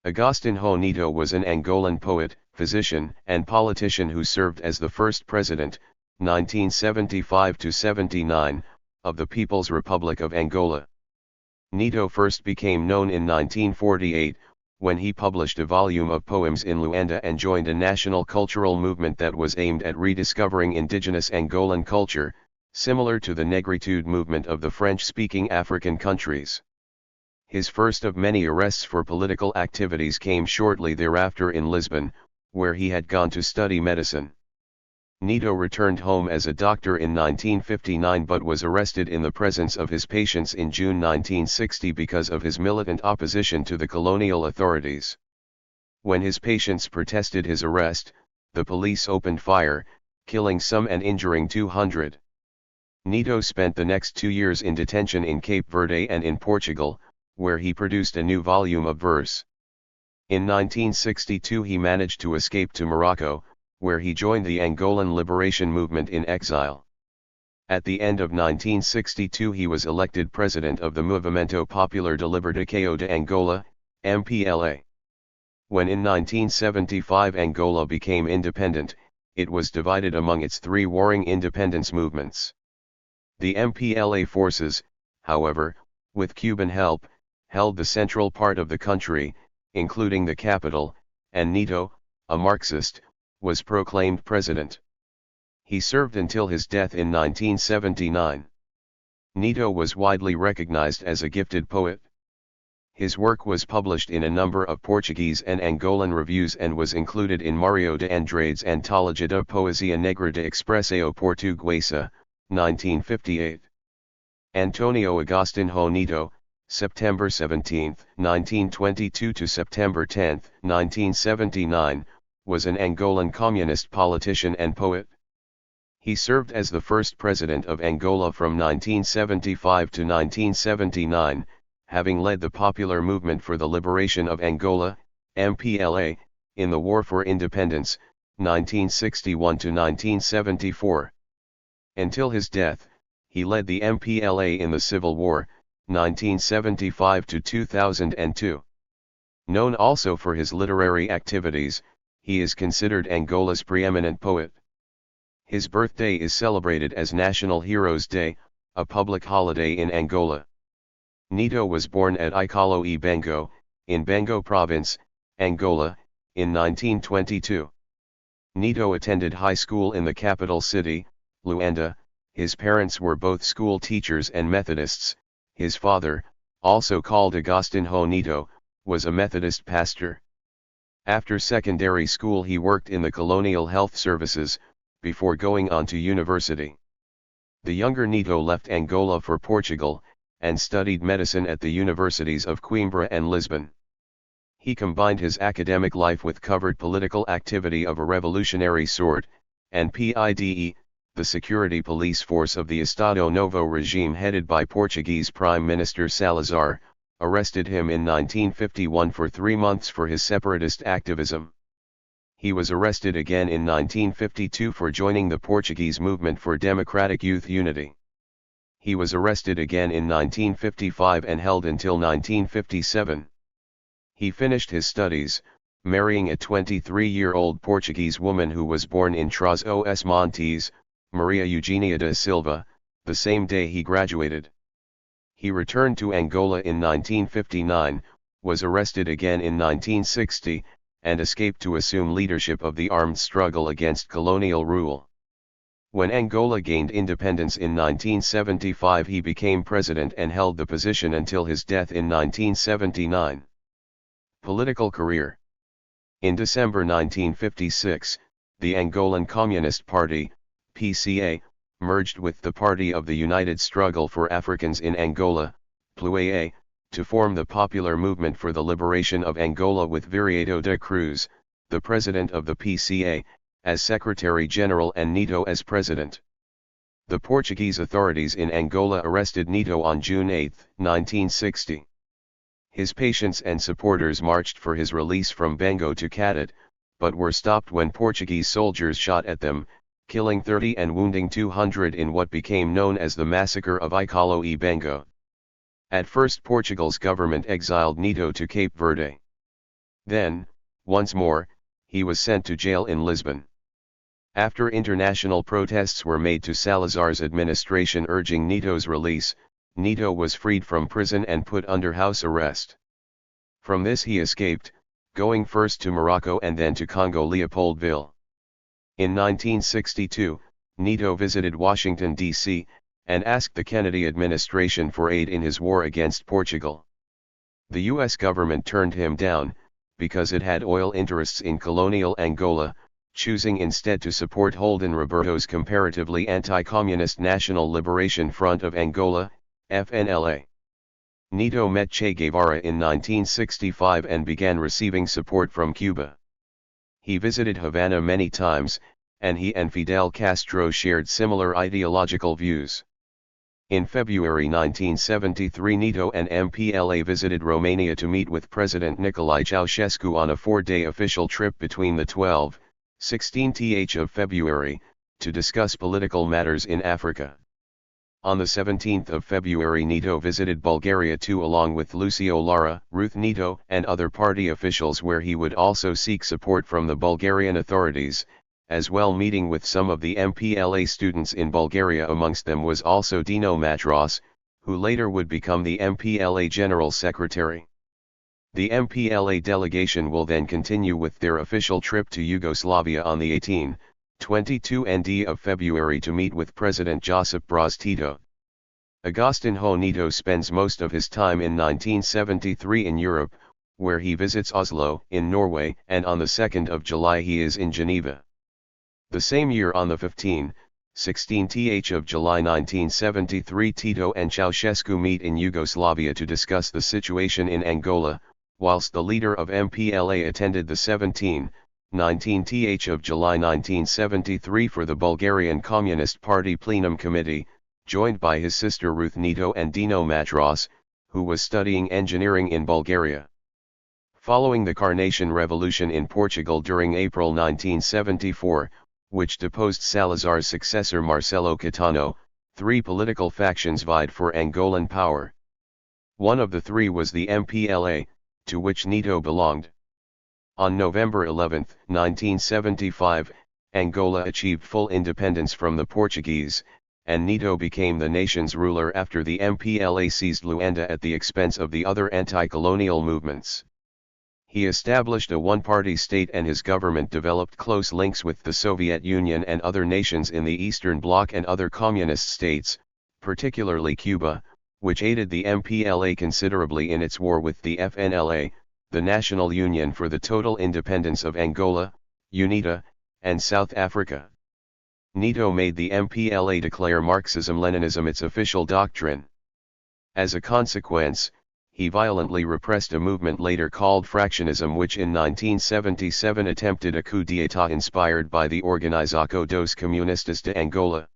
Agostinho Neto was an Angolan poet, physician, and politician who served as the first president, 1975–79, of the People's Republic of Angola. Neto first became known in 1948, when he published a volume of poems in Luanda and joined a national cultural movement that was aimed at rediscovering indigenous Angolan culture, similar to the Negritude movement of the French-speaking African countries. His first of many arrests for political activities came shortly thereafter in Lisbon, where he had gone to study medicine. Neto returned home as a doctor in 1959 but was arrested in the presence of his patients in June 1960 because of his militant opposition to the colonial authorities. When his patients protested his arrest, the police opened fire, killing some and injuring 200. Neto spent the next 2 years in detention in Cape Verde and in Portugal, where he produced a new volume of verse. In 1962 he managed to escape to Morocco, where he joined the Angolan liberation movement in exile. At the end of 1962 he was elected president of the Movimento Popular de Libertação de Angola, MPLA. When in 1975 Angola became independent, it was divided among its 3 warring independence movements. The MPLA forces, however, with Cuban help, held the central part of the country, including the capital, and Neto, a Marxist, was proclaimed president. He served until his death in 1979. Neto was widely recognized as a gifted poet. His work was published in a number of Portuguese and Angolan reviews and was included in Mário de Andrade's Antologia da Poesia Negra de Expressão Portuguesa, 1958. António Agostinho Neto, September 17, 1922 to September 10, 1979, was an Angolan communist politician and poet. He served as the first president of Angola from 1975 to 1979, having led the popular movement for the liberation of Angola, MPLA, in the War for Independence, 1961 to 1974. Until his death, he led the MPLA in the Civil War, 1975 to 2002. Known also for his literary activities, he is considered Angola's preeminent poet. His birthday is celebrated as National Heroes Day, a public holiday in Angola. Neto was born at Icalo e Bango, in Bango Province, Angola, in 1922. Neto attended high school in the capital city, Luanda. His parents were both school teachers and Methodists. His father, also called Agostinho Neto, was a Methodist pastor. After secondary school he worked in the colonial health services, before going on to university. The younger Neto left Angola for Portugal, and studied medicine at the universities of Coimbra and Lisbon. He combined his academic life with covert political activity of a revolutionary sort, and PIDE, the security police force of the Estado Novo regime headed by Portuguese Prime Minister Salazar, arrested him in 1951 for 3 months for his separatist activism. He was arrested again in 1952 for joining the Portuguese Movement for Democratic Youth Unity. He was arrested again in 1955 and held until 1957. He finished his studies, marrying a 23-year-old Portuguese woman who was born in Trás-os-Montes, Maria Eugenia da Silva, the same day he graduated. He returned to Angola in 1959, was arrested again in 1960, and escaped to assume leadership of the armed struggle against colonial rule. When Angola gained independence in 1975 he became president and held the position until his death in 1979. Political career. In December 1956, the Angolan Communist Party, PCA, merged with the Party of the United Struggle for Africans in Angola, PLUAA, to form the Popular Movement for the Liberation of Angola with Viriato da Cruz, the president of the PCA, as Secretary General and Neto as president. The Portuguese authorities in Angola arrested Neto on June 8, 1960. His patients and supporters marched for his release from Bango to Cadet, but were stopped when Portuguese soldiers shot at them, killing 30 and wounding 200 in what became known as the Massacre of Icalo e Bango. At first Portugal's government exiled Neto to Cape Verde. Then, once more, he was sent to jail in Lisbon. After international protests were made to Salazar's administration urging Neto's release, Neto was freed from prison and put under house arrest. From this he escaped, going first to Morocco and then to Congo Leopoldville. In 1962, Neto visited Washington, D.C., and asked the Kennedy administration for aid in his war against Portugal. The U.S. government turned him down, because it had oil interests in colonial Angola, choosing instead to support Holden Roberto's comparatively anti-communist National Liberation Front of Angola, FNLA. Neto met Che Guevara in 1965 and began receiving support from Cuba. He visited Havana many times, and he and Fidel Castro shared similar ideological views. In February 1973, Neto and MPLA visited Romania to meet with President Nicolae Ceausescu on a 4-day official trip between the 12-16th of February, to discuss political matters in Africa. On the 17th of February, Neto visited Bulgaria too, along with Lucio Lara, Ruth Neto and other party officials, where he would also seek support from the Bulgarian authorities, as well meeting with some of the MPLA students in Bulgaria. Amongst them was also Dino Matros, who later would become the MPLA General Secretary. The MPLA delegation will then continue with their official trip to Yugoslavia on the 18-22 of February to meet with President Josip Broz Tito. Agostinho Neto spends most of his time in 1973 in Europe, where he visits Oslo in Norway, and on the 2nd of July he is in Geneva. The same year, on the 15-16th of July 1973, Tito and Ceausescu meet in Yugoslavia to discuss the situation in Angola, whilst the leader of MPLA attended the 17-19th of July 1973 for the Bulgarian Communist Party Plenum Committee, joined by his sister Ruth Neto and Dino Matros, who was studying engineering in Bulgaria. Following the Carnation Revolution in Portugal during April 1974, which deposed Salazar's successor Marcelo Caetano, 3 political factions vied for Angolan power. One of the 3 was the MPLA, to which Neto belonged. On November 11, 1975, Angola achieved full independence from the Portuguese, and Neto became the nation's ruler after the MPLA seized Luanda at the expense of the other anti-colonial movements. He established a one-party state, and his government developed close links with the Soviet Union and other nations in the Eastern Bloc and other communist states, particularly Cuba, which aided the MPLA considerably in its war with the FNLA, the National Union for the Total Independence of Angola, UNITA, and South Africa. Neto made the MPLA declare Marxism-Leninism its official doctrine. As a consequence, he violently repressed a movement later called fractionism, which in 1977 attempted a coup d'état inspired by the Organização dos Comunistas de Angola.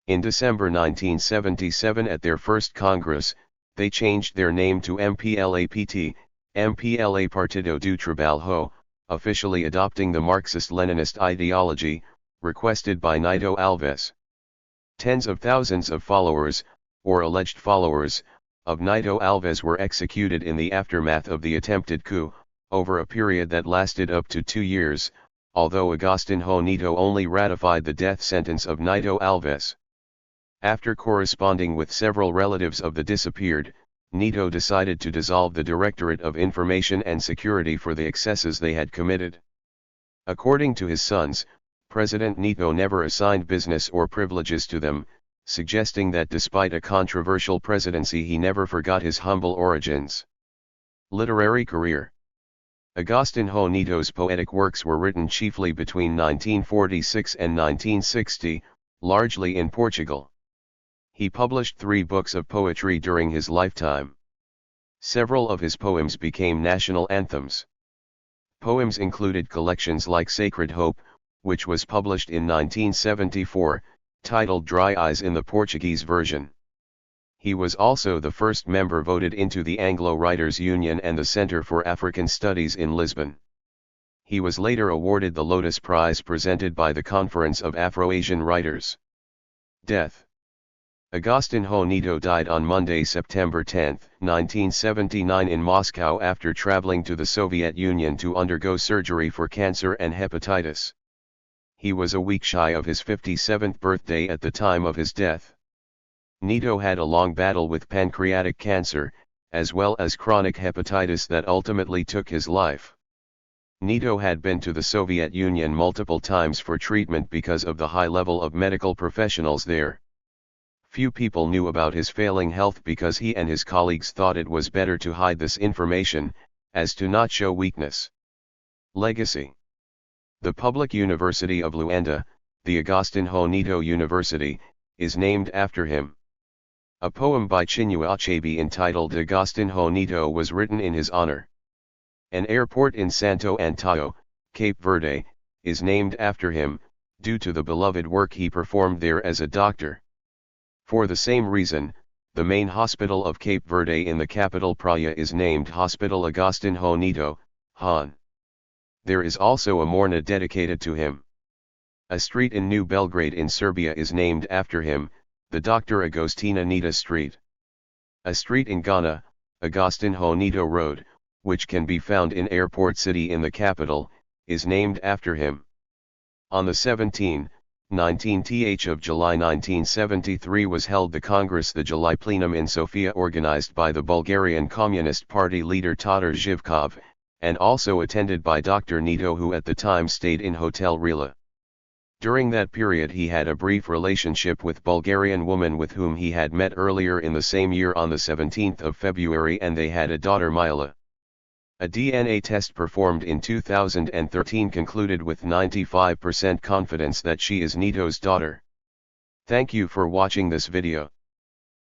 In December 1977, at their first Congress, they changed their name to MPLA-PT, MPLA Partido do Trabalho, officially adopting the Marxist-Leninist ideology, requested by Nito Alves. Tens of thousands of followers, or alleged followers, of Nito Alves were executed in the aftermath of the attempted coup, over a period that lasted up to 2 years, although Agostinho Neto only ratified the death sentence of Nito Alves. After corresponding with several relatives of the disappeared, Neto decided to dissolve the Directorate of Information and Security for the excesses they had committed. According to his sons, President Neto never assigned business or privileges to them, suggesting that despite a controversial presidency he never forgot his humble origins. Literary career. Agostinho Neto's poetic works were written chiefly between 1946 and 1960, largely in Portugal. He published 3 books of poetry during his lifetime. Several of his poems became national anthems. Poems included collections like Sacred Hope, which was published in 1974, titled Dry Eyes in the Portuguese version. He was also the first member voted into the Anglo Writers' Union and the Centre for African Studies in Lisbon. He was later awarded the Lotus Prize presented by the Conference of Afro-Asian Writers. Death. Agostinho Neto died on Monday, September 10, 1979 in Moscow after traveling to the Soviet Union to undergo surgery for cancer and hepatitis. He was a week shy of his 57th birthday at the time of his death. Neto had a long battle with pancreatic cancer, as well as chronic hepatitis that ultimately took his life. Neto had been to the Soviet Union multiple times for treatment because of the high level of medical professionals there. Few people knew about his failing health because he and his colleagues thought it was better to hide this information, as to not show weakness. Legacy. The public University of Luanda, the Agostinho Neto University, is named after him. A poem by Chinua Achebe entitled Agostinho Neto was written in his honor. An airport in Santo Antão, Cape Verde, is named after him, due to the beloved work he performed there as a doctor. For the same reason, the main hospital of Cape Verde in the capital Praia is named Hospital Agostinho Neto, Han. There is also a morna dedicated to him. A street in New Belgrade in Serbia is named after him, the Dr. Agostinho Neto Street. A street in Ghana, Agostinho Neto Road, which can be found in Airport City in the capital, is named after him. On the 19th of July 1973 was held the Congress the July Plenum in Sofia organized by the Bulgarian Communist Party leader Todor Zhivkov, and also attended by Dr. Neto, who at the time stayed in Hotel Rila. During that period he had a brief relationship with Bulgarian woman with whom he had met earlier in the same year on the 17th of February, and they had a daughter Mila. A DNA test performed in 2013 concluded with 95% confidence that she is Neto's daughter. Thank you for watching this video.